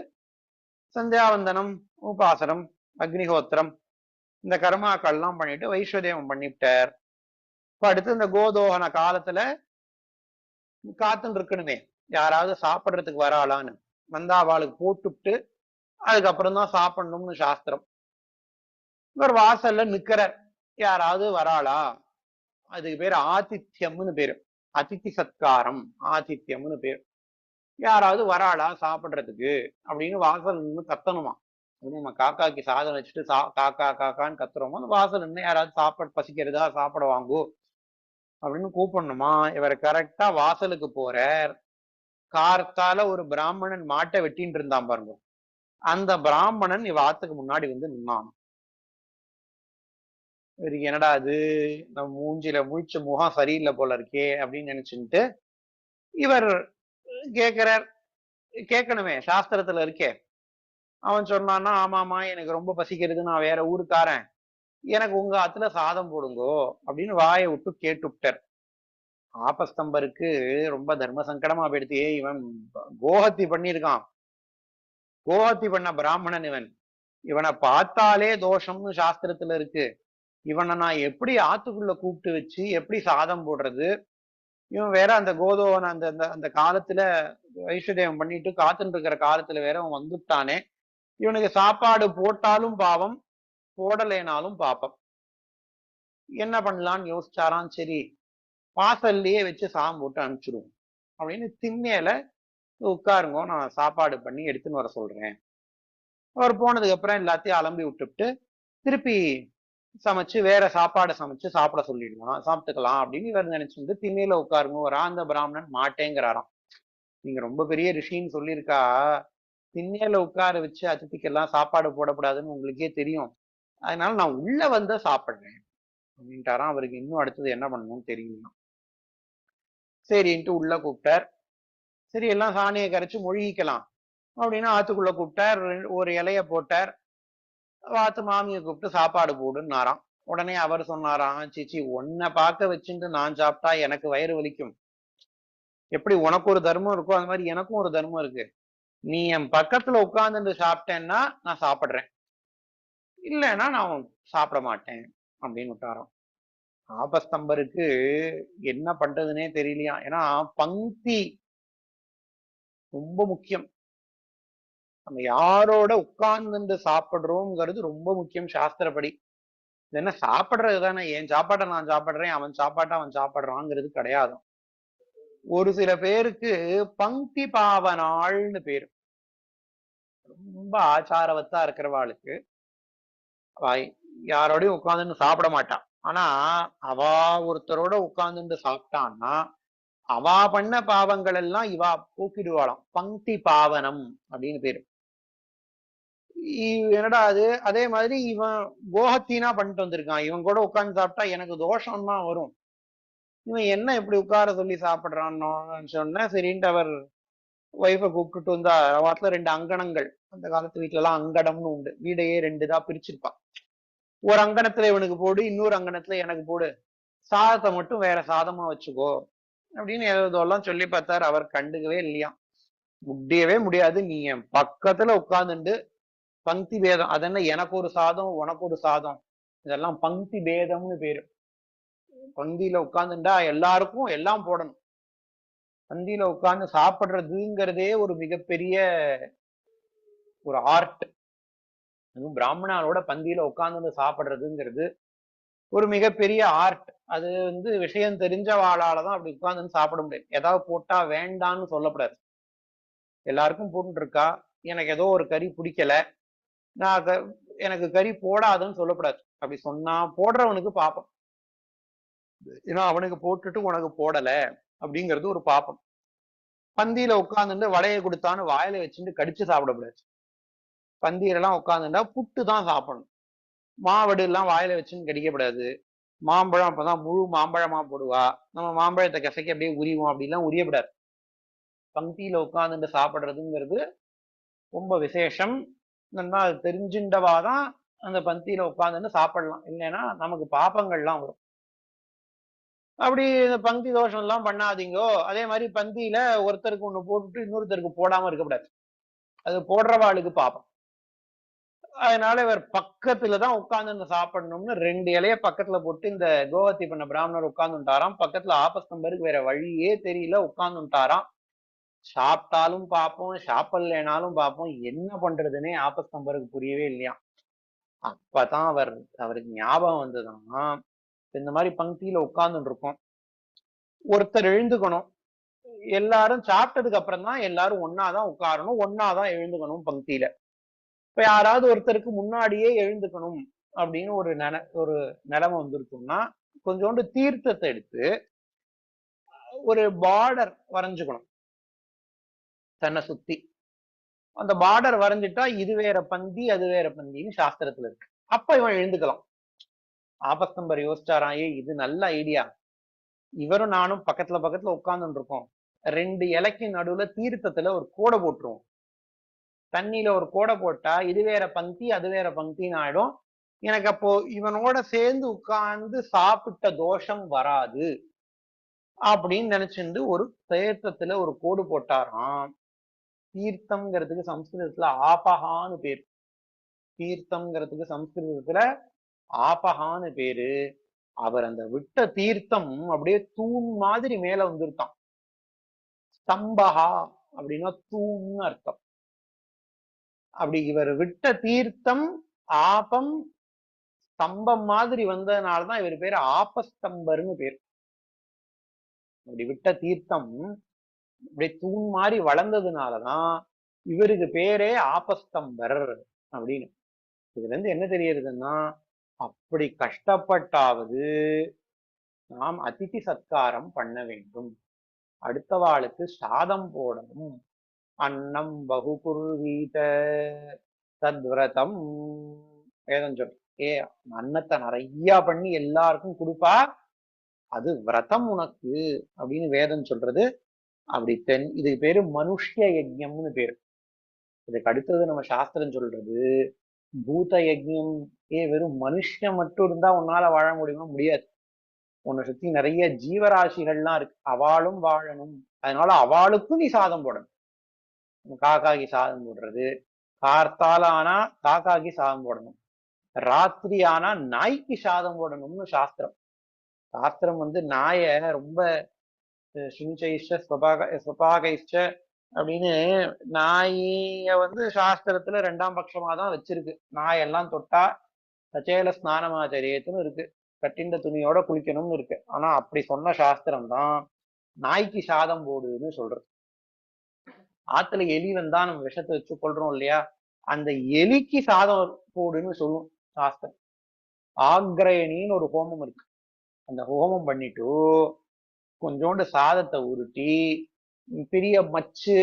சந்தியாவந்தனம், உபாசனம், அக்னிஹோத்திரம், இந்த கர்மாக்கள் எல்லாம் பண்ணிட்டு வைஸ்வதேவம் பண்ணிவிட்டார். இப்ப அடுத்து இந்த கோதோகன காலத்துல காத்துன்னு இருக்கணுமே, யாராவது சாப்பிடுறதுக்கு வராளான்னு. வந்தா அவளுக்கு போட்டுவிட்டு அதுக்கப்புறம் தான் சாப்பிடணும்னு சாஸ்திரம். இவர் வாசல்ல நிக்கிறார், யாராவது வராளா, அதுக்கு பேரு ஆதித்யம்னு பேரு, அதித்தி சத்காரம், ஆதித்யம்னு பேரு. யாராவது வராளா சாப்பிடுறதுக்கு அப்படின்னு வாசல் நின்று கத்தணுமா. நம்ம காக்காக்கு சாதம் வச்சுட்டு காக்கா காக்கான்னு கத்துறோமோ, அந்த வாசல் நின்று யாராவது பசிக்கிறதா சாப்பிட வாங்கோ அப்படின்னு கூப்பிடணுமா. இவர் கரெக்டா வாசலுக்கு போறார், கார்த்தால ஒரு பிராமணன் மாட்டை வெட்டின்னு இருந்தான் பாருங்க. அந்த பிராமணன் இவ ஆத்துக்கு முன்னாடி வந்து நின்னான். இவருக்கு என்னடா அது, நம்ம மூஞ்சில முழிச்ச முகம் சரியில்லை போல இருக்கே அப்படின்னு நினைச்சுட்டு இவர் கேக்குறார். கேட்கணுமே, சாஸ்திரத்துல இருக்கே. அவன் சொன்னான்னா, ஆமாமா எனக்கு ரொம்ப பசிக்கிறது, நான் வேற ஊருக்காரன், எனக்கு உங்க ஆத்துல சாதம் போடுங்கோ அப்படின்னு வாயை விட்டு கேட்டுவிட்டார். ஆபஸ்தம்பருக்கு ரொம்ப தர்ம சங்கடமா போயிடுத்து. இவன் கோஹத்தி பண்ணியிருக்கான், கோஹத்தி பண்ண பிராமணன் இவன், இவனை பார்த்தாலே தோஷம்னு சாஸ்திரத்துல இருக்கு. இவனை நான் எப்படி ஆத்துக்குள்ள கூப்பிட்டு வச்சு எப்படி சாதம் போடுறது? இவன் வேற அந்த கோதோவன் அந்த அந்த அந்த காலத்துல வைஷ்ணதேவம் பண்ணிட்டு காத்துட்டு இருக்கிற காலத்துல வேற அவன் வந்துட்டானே. இவனுக்கு சாப்பாடு போட்டாலும் பாவம், போடலைனாலும் பாப்பம். என்ன பண்ணலான்னு யோசிச்சாராம். சரி, வாசல்லையே வச்சு சாதம் போட்டு அனுப்பிச்சிடுவோம் அப்படின்னு திண்ணையில உட்காருங்க, நான் சாப்பாடு பண்ணி எடுத்துன்னு வர சொல்றேன். அவர் போனதுக்கு அப்புறம் எல்லாத்தையும் அலம்பி விட்டுவிட்டு திருப்பி சமைச்சு வேற சாப்பாடு சமைச்சு சாப்பிட சொல்லிடலாம், சாப்பிட்டுக்கலாம் அப்படின்னு இவர் நினைச்சிருந்து திண்ணையில உட்காருங்க வரா. அந்த பிராமணன் மாட்டேங்கிறாராம். நீங்க ரொம்ப பெரிய ரிஷின்னு சொல்லியிருக்கா, திண்ணையில உட்கார வச்சு அதிதிக்கெல்லாம் சாப்பாடு போடக்கூடாதுன்னு உங்களுக்கே தெரியும், அதனால நான் உள்ள வந்து சாப்பிடுறேன் அப்படின்ட்டாராம். அவருக்கு இன்னும் அடுத்தது என்ன பண்ணணும்னு தெரியல. சரின்ட்டு உள்ள கூப்பிட்டார். சரி, எல்லாம் சாணியை கரைச்சு மொழிகிக்கலாம் அப்படின்னு ஆத்துக்குள்ள கூப்பிட்டார். ஒரு இலைய போட்டார். வாத்து மாமியை கூப்பிட்டு சாப்பாடு போடுன்னாராம். உடனே அவர் சொன்னாராம், சீச்சி, உன்னை பார்க்க வச்சுட்டு நான் சாப்பிட்டா எனக்கு வயிறு வலிக்கும். எப்படி உனக்கு ஒரு தர்மம் இருக்கோ அது மாதிரி எனக்கும் ஒரு தர்மம் இருக்கு. நீ என் பக்கத்துல உட்கார்ந்துட்டு சாப்பிட்டேன்னா நான் சாப்பிடுறேன், இல்லைன்னா நான் சாப்பிட மாட்டேன் அப்படின்னு விட்டாராம். ஆபஸ்தம்பருக்கு என்ன பண்றதுன்னே தெரியலையா. ஏன்னா பங்கி ரொம்ப முக்கியம். நம்ம யாரோட உட்கார்ந்துட்டு சாப்பிடுறோம்ங்கிறது ரொம்ப முக்கியம் சாஸ்திரப்படி. இது என்ன சாப்பிடுறது தானே, என் சாப்பாட்டை நான் சாப்பிடுறேன், அவன் சாப்பாட்டை அவன் சாப்பிடுறாங்கிறது கிடையாது. ஒரு சில பேருக்கு பங்கி பாவனாள்னு பேரு. ரொம்ப ஆச்சாரவத்தா இருக்கிறவாளுக்கு யாரோடையும் உட்கார்ந்துட்டு சாப்பிட மாட்டான். ஆனா அவ ஒருத்தரோட உட்கார்ந்துட்டு சாப்பிட்டான்னா அவா பண்ண பாவங்கள் எல்லாம் இவா போக்கிடுவாளாம். பங்கி பாவனம் அப்படின்னு பேரு. என்னடா அது, அதே மாதிரி இவன் கோஹத்தீனா பண்ணிட்டு வந்திருக்கான், இவன் கூட உட்கார்ந்து சாப்பிட்டா எனக்கு தோஷம் தான் வரும், இவன் என்ன இப்படி உட்கார சொல்லி சாப்பிடுறான்னு சொன்ன. சரின்ட்டு அவர் ஒய்ஃபை கூப்பிட்டுட்டு வந்தா. வாரத்துல 2 அங்கணங்கள், அந்த காலத்து வீட்டுல எல்லாம் அங்கடம்னு உண்டு, வீடையே 2 இதா பிரிச்சிருப்பான். ஒரு அங்கணத்துல இவனுக்கு போடு, இன்னொரு அங்கணத்துல எனக்கு போடு, சாதத்தை மட்டும் வேற சாதமா வச்சுக்கோ அப்படின்னு எல்லாம் சொல்லி பார்த்தாரு. அவர் கண்டுக்கவே இல்லையா. முடியவே முடியாது, நீ என் பக்கத்துல உட்கார்ந்துட்டு பங்கி பேதம், அதென்ன எனக்கு ஒரு சாதம் உனக்கு ஒரு சாதம், இதெல்லாம் பங்கி பேதம்னு பேரு. பந்தியில உட்கார்ந்துட்டா எல்லாருக்கும் எல்லாம் போடணும். பந்தியில உட்கார்ந்து சாப்பிடுறதுங்கிறதே ஒரு மிகப்பெரிய ஒரு ஆர்ட். அதுவும் பிராமணாலோட பந்தியில உட்கார்ந்து சாப்பிடுறதுங்கிறது ஒரு மிகப்பெரிய ஆர்ட். அது விஷயம் தெரிஞ்சவாளாலதான் அப்படி உட்கார்ந்து சாப்பிட முடியும். ஏதாவது போட்டா வேண்டான்னு சொல்லக்கூடாது. எல்லாருக்கும் போட்டு இருக்கா, எனக்கு ஏதோ ஒரு கறி பிடிக்கல, நான் எனக்கு கறி போடாதுன்னு சொல்லக்கூடாது. அப்படி சொன்னா போடுறவனுக்கு பாப்பம். ஏன்னா அவனுக்கு போட்டுட்டு உனக்கு போடல அப்படிங்கிறது ஒரு பாப்பம். பந்தியில உட்கார்ந்துட்டு வடையை கொடுத்தான்னு வாயில வச்சுட்டு கடிச்சு சாப்பிடக்கூடாது. பந்தியில எல்லாம் உட்கார்ந்துட்டா புட்டு தான் சாப்பிடணும். மாவடு எல்லாம் வாயில வச்சுன்னு கடிக்கப்படாது. மாம்பழம் அப்பதான் முழு மாம்பழமா போடுவா, நம்ம மாம்பழத்தை கசக்கி அப்படியே உரிவோம், அப்படிலாம் உரியப்படாது. பந்தியில உட்கார்ந்துட்டு சாப்பிடுறதுங்கிறது ரொம்ப விசேஷம். அது தெரிஞ்சுண்டவாதான் அந்த பந்தியில உட்கார்ந்துட்டு சாப்பிடலாம், இல்லைன்னா நமக்கு பாப்பங்கள்லாம் வரும். அப்படி இந்த பந்தி தோஷம் எல்லாம் பண்ணாதீங்கோ. அதே மாதிரி பந்தியில ஒருத்தருக்கு ஒண்ணு போட்டுட்டு இன்னொருத்தருக்கு போடாம இருக்கக்கூடாது, அது போடுறவாளுக்கு பாப்பம். அதனால இவர் பக்கத்துலதான் உட்கார்ந்து சாப்பிடணும்னு 2 இலைய பக்கத்துல போட்டு இந்த கோவத்தி பண்ண பிராமணர் உட்கார்ந்துட்டாராம். பக்கத்துல ஆபஸ்தம்பருக்கு வேற வழியே தெரியல, உட்கார்ந்துட்டாராம். சாப்பிட்டாலும் பார்ப்போம், சாப்பிடலைனாலும் பார்ப்போம், என்ன பண்றதுன்னே ஆபஸ்தம்பருக்கு புரியவே இல்லையா. அப்பதான் அவருக்கு ஞாபகம் வந்ததுதான், இந்த மாதிரி பங்கியில உட்கார்ந்துட்டு இருக்கோம், ஒருத்தர் எழுந்துக்கணும், எல்லாரும் சாப்பிட்டதுக்கு அப்புறம் தான் எல்லாரும் ஒன்னாதான் உட்காரணும், ஒன்னாதான் எழுந்துக்கணும் பங்கியில. இப்ப யாராவது ஒருத்தருக்கு முன்னாடியே எழுந்துக்கணும் அப்படின்னு ஒரு நிலைமை வந்துருக்கும்னா கொஞ்சோண்டு தீர்த்தத்தை எடுத்து ஒரு பார்டர் வரைஞ்சுக்கணும். தன்னை சுத்தி அந்த பார்டர் வரைஞ்சிட்டா இது வேற பந்தி அது வேற பந்தின்னு சாஸ்திரத்துல இருக்கு. அப்ப இவன் எழுந்துக்கலாம். ஆபஸ்தம்பர் யோசிச்சாராம், இது நல்ல ஐடியா, இவரும் நானும் பக்கத்துல பக்கத்துல உட்கார்ந்துட்டு இருக்கோம், 2 இலைக்கு நடுவுல தீர்த்தத்துல ஒரு கோடை போட்டுருவோம். தண்ணியில ஒரு கோடை போட்டா இது வேற பந்தி அது வேற பந்தின்னு ஆயிடும். எனக்கு அப்போ இவனோட சேர்ந்து உட்கார்ந்து சாப்பிட்ட தோஷம் வராது அப்படின்னு நினைச்சிருந்து ஒரு தீர்த்தத்துல ஒரு கோடு போட்டாராம். தீர்த்தம்ங்கிறதுக்கு சம்ஸ்கிருதத்துல ஆபகான்னு பேரு. தீர்த்தம்ங்கிறதுக்கு சம்ஸ்கிருதத்துல ஆபகான்னு பேரு. அவர் அந்த விட்ட தீர்த்தம் அப்படியே தூண் மாதிரி மேல வந்துருத்தான். ஸ்தம்பகா அப்படின்னா தூண்னு அர்த்தம். அப்படி இவர் விட்ட தீர்த்தம் ஆபம் ஸ்தம்பம் மாதிரி வந்ததுனாலதான் இவர் பேரு ஆபஸ்தம்பர்னு பேர். அப்படி விட்ட தீர்த்தம் இப்படி தூண் மாதிரி வளர்ந்ததுனாலதான் இவருக்கு பேரே ஆபஸ்தம்பர் அப்படின்னு. இதுல இருந்து என்ன தெரியுதுன்னா, அப்படி கஷ்டப்பட்டாவது நாம் அதிதி சத்காரம் பண்ண வேண்டும், அடுத்தவாளுக்கு சாதம் போடணும். அன்னம் பகுகுர்வீத தத்விரதம் வேதம் சொல். அன்னத்தை நிறைய பண்ணி எல்லாருக்கும் கொடுப்பா, அது விரதம் உனக்கு அப்படின்னு வேதம் சொல்றது. அப்படி இதுக்கு பேரு மனுஷ்ய யஜ்யம்னு பேரு. இதுக்கு அடுத்தது நம்ம சாஸ்திரம் சொல்றது பூத யஜ்யம். வெறும் மனுஷன் மட்டும் இருந்தா உன்னால வாழ முடியுமா? முடியாது. உன்னை சுத்தி நிறைய ஜீவராசிகள்லாம் இருக்கு, அவளும் வாழணும். அதனால அவளுக்கும் நீ சாதம் போடணும். காக்காக்கு சாதம் போடுறது, கார்த்தால ஆனா காக்காக்கு சாதம் போடணும், ராத்திரி ஆனா நாய்க்கு சாதம் போடணும்னு சாஸ்திரம். சாஸ்திரம் நாய ரொம்ப சுஞ்சைஷ்ட ஸ்வபாகைஷ்ட அப்படின்னு நாய சாஸ்திரத்துல 2ஆம் பட்சமா தான் வச்சிருக்கு. நாயெல்லாம் தொட்டா சச்சேல ஸ்நானமாச்சரியத்துன்னு இருக்கு, கட்டிண்ட துணியோட குளிக்கணும்னு இருக்கு. ஆனா அப்படி சொன்ன சாஸ்திரம் தான் நாய்க்கு சாதம் போடுன்னு சொல்றது. ஆத்துல எலி வந்தா நம்ம விஷத்தை வச்சு கொள்றோம் இல்லையா, அந்த எலிக்கு சாதம் போடுன்னு சொல்லும் சாஸ்திரம். ஆக்ரயணின்னு ஒரு ஹோமம் இருக்கு. அந்த ஹோமம் பண்ணிட்டு கொஞ்சோண்டு சாதத்தை உருட்டி பெரிய மச்சு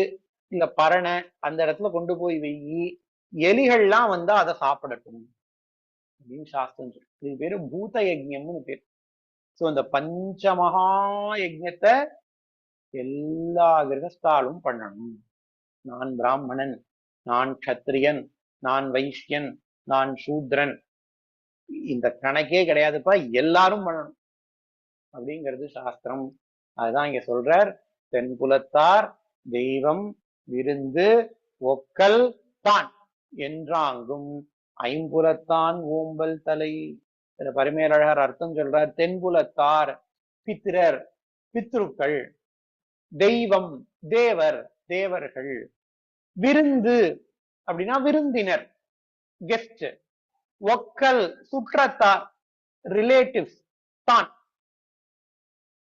இல்ல பரணை அந்த இடத்துல கொண்டு போய் வெயி, எலிகள்லாம் வந்தா அதை சாப்பிடட்டும் அப்படின்னு சாஸ்திரம் சொல்லு. இது பேரு பூத யஜ்யம்னு பேரு. சோ இந்த பஞ்சமகா யஜ்யத்தை எல்லா கிரகஸ்தாலும் பண்ணணும். நான் பிராமணன், நான் க்ஷத்ரியன், நான் வைஷ்யன், நான் சூத்ரன், இந்த கணக்கே கிடையாதுப்பா, எல்லாரும் பண்ணணும் அப்படிங்கிறது சாஸ்திரம். அதுதான் இங்க சொல்றார். தென்புலத்தார் தெய்வம் விருந்து ஒக்கல் தான் என்றாங்கும் ஐம்புலத்தான் ஓம்பல் தலை. பரிமேலழகர் அர்த்தம் சொல்றார். தென்புலத்தார் பித்திரர் பித்ருக்கள், தெய்வம் தேவர் தேவர்கள், விருந்து அப்படின்னா விருந்தினர் கெஸ்ட், ஒக்கல் சுற்றத்தார் ரிலேட்டிவ்ஸ், தான்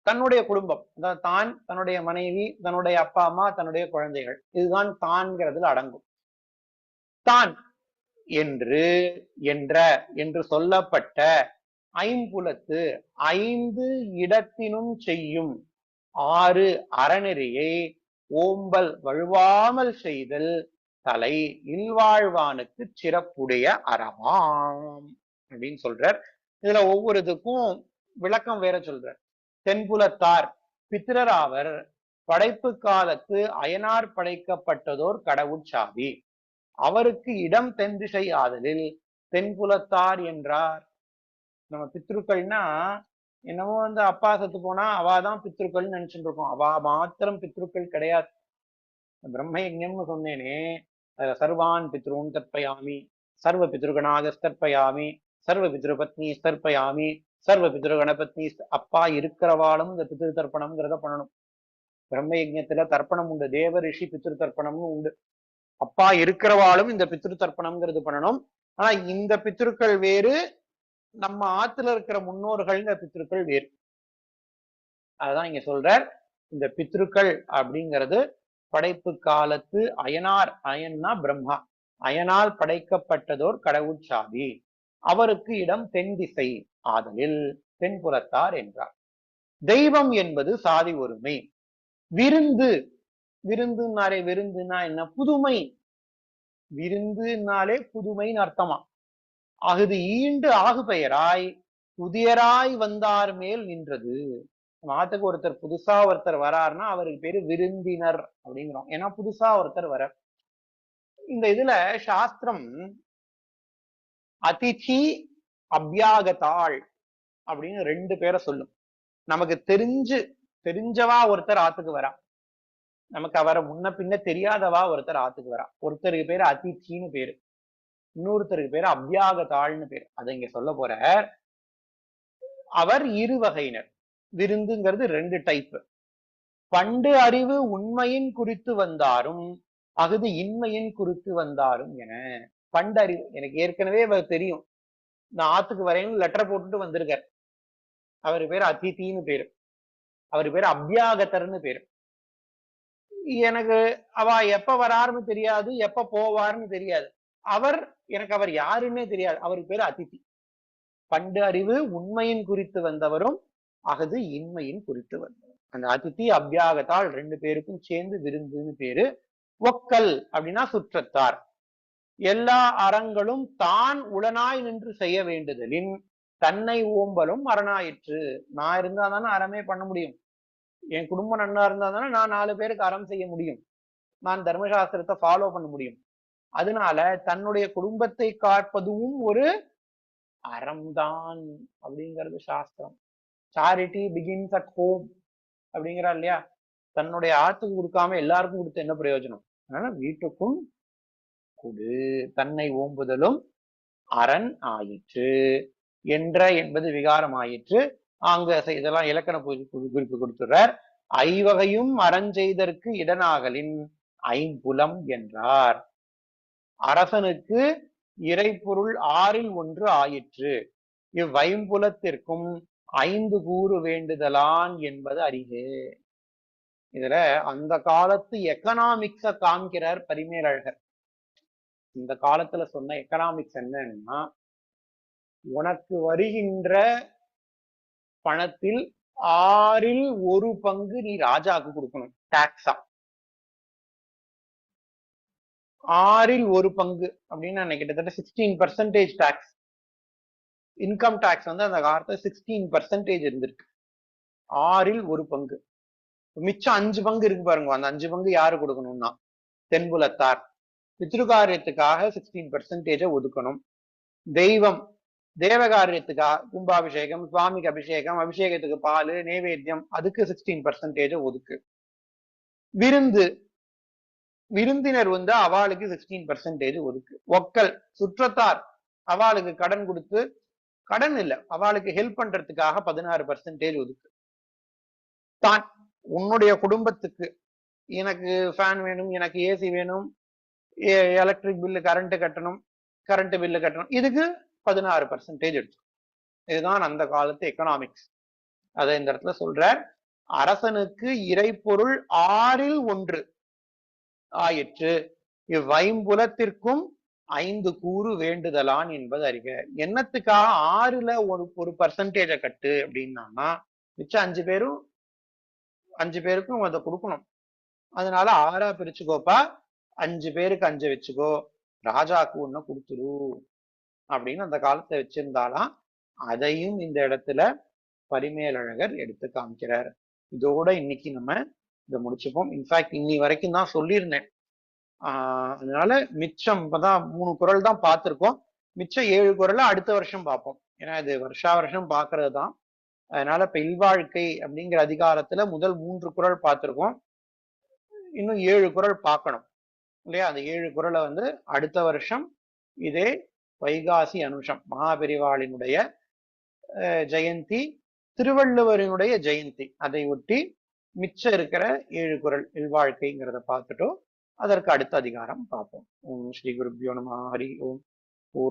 தன்னுடைய குடும்பம், அதாவது தான் தன்னுடைய மனைவி தன்னுடைய அப்பா அம்மா தன்னுடைய குழந்தைகள், இதுதான் தான்ங்கிறதுல அடங்கும். தான் என்று சொல்லப்பட்ட ஐம்புலத்து 5 இடத்தினும் செய்யும் 6 அறநெறியை ஓம்பல் வழுவாமல் செய்தல் தலை இல்வாழ்வானுக்கு சிறப்புடைய அறமாம் அப்படின்னு சொல்றார். இதுல ஒவ்வொரு இதுக்கும் விளக்கம் வேற சொல்றார். தென்புலத்தார் பித்திரராவர், படைப்பு காலத்து அயனார் படைக்கப்பட்டதோர் கடவுட்சாவி, அவருக்கு இடம் தென்திசை ஆதலில் தென்புலத்தார் என்றார். நம்ம பித்ருக்கள்னா என்னமோ அப்பா சத்து போனா அவாதான் பித்ருக்கள்னு நினைச்சுட்டு இருக்கோம். அவா மாத்திரம் பித்ருக்கள் கிடையாது. பிரம்ம யஜ்ஞம்னு சொன்னேனே, சர்வான் பித்ருன் தர்ப்பயாமி, சர்வ பித்ருகணாக தர்ப்பயாமி, சர்வ பித்ருபத்னி தர்ப்பயாமி, சர்வ பித்ருகணபத்னி. அப்பா இருக்கிறவாளும் இந்த பித்ரு தர்ப்பணம்ங்கிறத பண்ணணும். பிரம்ம யஜ்ஞத்துல தர்ப்பணம் உண்டு, தேவ ரிஷி பித்ரு தர்ப்பணம்னு உண்டு. அப்பா இருக்கிறவாளும் இந்த பித்ரு தர்ப்பணம்ங்கிறது பண்ணணும். ஆனா இந்த பித்ருக்கள் வேறு, நம்ம ஆத்துல இருக்கிற முன்னோர்கள் பித்ருக்கள் வேறு. அதுதான் இங்க சொல்றார். இந்த பித்ருக்கள் அப்படிங்கிறது படைப்பு காலத்து அயனார், அயன்னா பிரம்மா, அயனால் படைக்கப்பட்டதோர் கடவுட்சாவி, அவருக்கு இடம் தென் திசை ஆதலில் தென்புலத்தார் என்றார். தெய்வம் என்பது சாதி ஒருமை. விருந்து விருந்துனாலே விருந்துனா என்ன? புதுமை. விருந்துனாலே புதுமைன்னு அர்த்தமா. அகுது ஈண்டு ஆகு பெயராய் புதியராய் வந்தார் மேல் நின்றது. மாத்துக்கு ஒருத்தர் புதுசா ஒருத்தர் வராருன்னா அவருக்கு பேரு விருந்தினர் அப்படிங்கிறோம். ஏன்னா புதுசா ஒருத்தர் வர. இந்த இதுல சாஸ்திரம் அதிதி அபியாகதாள் அப்படின்னு ரெண்டு பேரை சொல்லும். நமக்கு தெரிஞ்சவா ஒருத்தர் ஆத்துக்கு வரா, நமக்கு அவரை முன்ன பின்ன தெரியாதவா ஒருத்தர் ஆத்துக்கு வரா. ஒருத்தருக்கு பேரு அதித்தின்னு பேரு, இன்னொருத்தருக்கு பேரு அபியாகதாள்னு பேரு. அதை இங்க சொல்ல போற. அவர் இரு வகையினர். விருந்துங்கிறது ரெண்டு டைப். பண்டு அறிவு உண்மையின் குறித்து வந்தாரும் அகுது இன்மையின் குறித்து வந்தாரும் என. பண்டு அறிவு எனக்கு ஏற்கனவே தெரியும், நான் ஆத்துக்கு வரேன்னு லெட்டர் போட்டுட்டு வந்திருக்கார். அவரு பேரு அதித்தின்னு பேரு, அவரு பேரு அபியாகதர்னு பேரு. எனக்கு அவ எப்ப வராருன்னு தெரியாது, எப்ப போவாருன்னு தெரியாது. எனக்கு அவர் யாருன்னே தெரியாது. அவருக்கு பேரு அதித்தி. பண்டு அறிவு உண்மையின் குறித்து வந்தவரும் அகது இன்மையின் குறித்து வந்தவர். அந்த அதித்தி அபியாகத்தால் ரெண்டு பேருக்கும் சேர்ந்து விருந்துன்னு பேரு. ஒக்கல் அப்படின்னா சுற்றத்தார். எல்லா அறங்களும் தான் உளனாய் நின்று செய்ய வேண்டுதலின் தன்னை ஓம்பலும் அரணாயிற்று. நான் இருந்தா தானே அறமே பண்ண முடியும். என் குடும்பம் நன்னா இருந்தா தானே நான் 4 பேருக்கு அறம் செய்ய முடியும், நான் தர்மசாஸ்திரத்தை ஃபாலோ பண்ண முடியும். அதனால தன்னுடைய குடும்பத்தை காப்பதும் ஒரு அறம்தான் அப்படிங்கிறது சாஸ்திரம். சாரிட்டி பிகின்ஸ் அட் ஹோம் அப்படிங்கிறா இல்லையா? தன்னுடைய ஆத்துக்கு கொடுக்காம எல்லாருக்கும் கொடுத்து என்ன பிரயோஜனம்? அதனால வீட்டுக்கும் கொடு. தன்னை ஓம்புதலும் அரண் ஆயிற்று. என்ற என்பது விகாரம் ஆயிற்று. அங்க இதெல்லாம் இலக்கண குறிப்பு கொடுத்துறார். ஐவகையும் அறஞ்செய்தற்கு இடனாகலின் ஐம்புலம் என்றார். அரசனுக்கு இறைப்பொருள் 6ல் 1 ஆயிற்று. இவ்வைம்புலத்திற்கும் 5 கூறு வேண்டுதலான் என்பது அறிவு. இதுல அந்த காலத்து எக்கனாமிக்ஸ காமிக்கிறார் பரிமேலழகர். இந்த காலத்துல சொன்ன எக்கனாமிக்ஸ் என்னன்னா, உனக்கு வருகின்ற பணத்தில் 6ல் 1 பங்கு நீ ராஜாவுக்கு கொடுக்கணும் டாக்ஸா. 6ல் 1 பங்கு அப்படின்னா கிட்டத்தட்ட 16% டாக்ஸ். இன்கம் டாக்ஸ் வந்து அந்த காலத்துல 16% இருந்திருக்கு. 6ல் 1 பங்கு. மிச்சம் 5 பங்கு இருக்கு பாருங்க. அந்த 5 பங்கு யாரு கொடுக்கணும்னா தென்புலத்தார். பித்ருகாரியத்துக்காக 16% ஒதுக்கணும். தெய்வம் தேவகாரியத்துக்காக கும்பாபிஷேகம், சுவாமிக்கு அபிஷேகம், அபிஷேகத்துக்கு பால் நைவேத்தியம், அதுக்கு 16% ஒதுக்கு. விருந்தினர் வந்து அவளுக்கு 16% ஒதுக்கு. ஒக்கல் சுற்றத்தார் அவளுக்கு கடன் கொடுத்து, கடன் இல்ல அவளுக்கு ஹெல்ப் பண்றதுக்காக 16% ஒதுக்கு. தான் உன்னுடைய குடும்பத்துக்கு எனக்கு ஃபேன் வேணும், எனக்கு ஏசி வேணும், எலக்ட்ரிக் பில்லு கரண்ட் கட்டணும், கரண்ட் பில்லு கட்டணும், இதுக்கு 16% எடுத்து. இதுதான் அந்த காலத்து எக்கனாமிக்ஸ். அதை இந்த இடத்துல சொல்றார். அரசனுக்கு இறைப்பொருள் 6ல் 1 ஆயிற்று. இவ்வைம்புலத்திற்கும் 5 கூறு வேண்டுதலான் என்பது அறிக. என்னத்துக்காக 6ல் 1% கட்டு அப்படின்னா, மிச்சம் 5 பேருக்கும் அதை கொடுக்கணும். அதனால 6ஆ பிரிச்சுக்கோப்பா, 5 பேருக்கு 5 வச்சுக்கோ, ராஜாக்கு 1 கொடுத்துரு அப்படின்னு அந்த காலத்தை வச்சிருந்தாலாம். அதையும் இந்த இடத்துல பரிமேலழகர் எடுத்து காமிக்கிறார். இதோட இன்னைக்கு நம்ம இதை முடிச்சுப்போம். இன்ஃபேக்ட் இன்னி வரைக்கும் தான் சொல்லியிருந்தேன். அதனால மிச்சம் இப்பதான் 3 குறள் தான் பார்த்திருக்கோம். மிச்சம் 7 குறளை அடுத்த வருஷம் பார்ப்போம். ஏன்னா இது வருஷா வருஷம் பார்க்கறது தான். அதனால இப்ப இல்வாழ்க்கை அப்படிங்கிற அதிகாரத்துல முதல் 3 குறள் பார்த்திருக்கோம். இன்னும் 7 குறள் பார்க்கணும் இல்லையா? அந்த 7 குறளை வந்து அடுத்த வருஷம் இதே வைகாசி அனுஷம் மகாபெரிவாளினுடைய ஜெயந்தி, திருவள்ளுவரினுடைய ஜெயந்தி, அதை ஒட்டி மிச்சம் இருக்கிற 7 குறள் இல்வாழ்க்கைங்கிறத பார்த்துட்டோம். அதற்கு அடுத்த அதிகாரம் பார்ப்போம். ஓம் ஸ்ரீ குருப்யோ நம. ஹரி ஓம்.